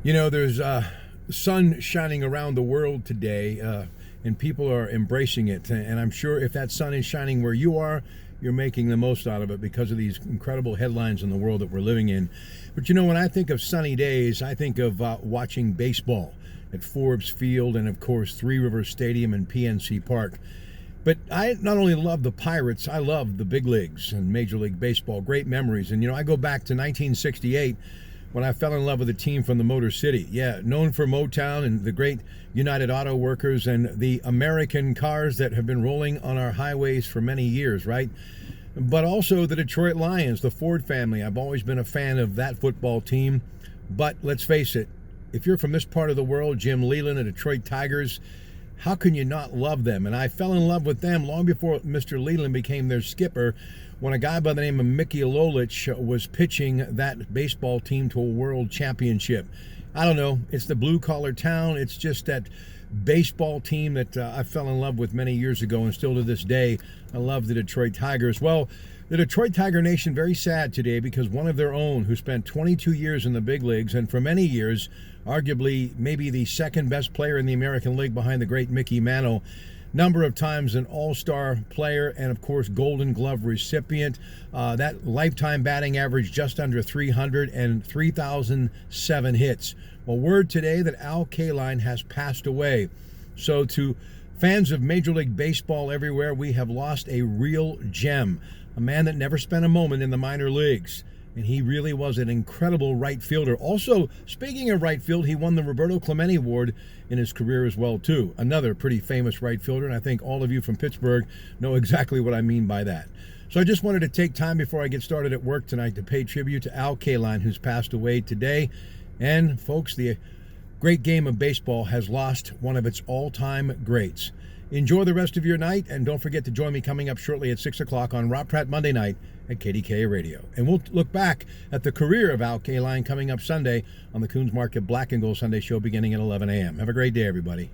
There's sun shining around the world today, and people are embracing it. And I'm sure if that sun is shining where you are, you're making the most out of it because of these incredible headlines in the world that we're living in. But when I think of sunny days, I think of watching baseball at Forbes Field and, of course, Three Rivers Stadium and PNC Park. But I not only love the Pirates, I love the big leagues and Major League Baseball. Great memories. And, I go back to 1968 when I fell in love with a team from the Motor City. Yeah, known for Motown and the great United Auto Workers and the American cars that have been rolling on our highways for many years, right? But also the Detroit Lions, the Ford family. I've always been a fan of that football team. But let's face it, if you're from this part of the world, Jim Leyland, the Detroit Tigers, how can you not love them? And I fell in love with them long before Mr. Leland became their skipper, when a guy by the name of Mickey Lolich was pitching that baseball team to a world championship. I don't know. It's the blue-collar town. It's just that baseball team that I fell in love with many years ago, and still to this day, I love the Detroit Tigers. Well, the Detroit Tiger Nation very sad today because one of their own, who spent 22 years in the big leagues and for many years, arguably maybe the second best player in the American League behind the great Mickey Mantle, number of times an all-star player and, of course, Golden Glove recipient. That lifetime batting average just under 300 and 3,007 hits. Well, word today that Al Kaline has passed away. So to fans of Major League Baseball everywhere, we have lost a real gem, a man that never spent a moment in the minor leagues. And he really was an incredible right fielder. Also, speaking of right field, he won the Roberto Clemente Award in his career as well, too. Another pretty famous right fielder, and I think all of you from Pittsburgh know exactly what I mean by that. So I just wanted to take time before I get started at work tonight to pay tribute to Al Kaline, who's passed away today. And, folks, the great game of baseball has lost one of its all-time greats. Enjoy the rest of your night, and don't forget to join me coming up shortly at 6 o'clock on Pratte Monday night at KDKA Radio. And we'll look back at the career of Al Kaline coming up Sunday on the Coons Market Black and Gold Sunday show beginning at 11 a.m. Have a great day, everybody.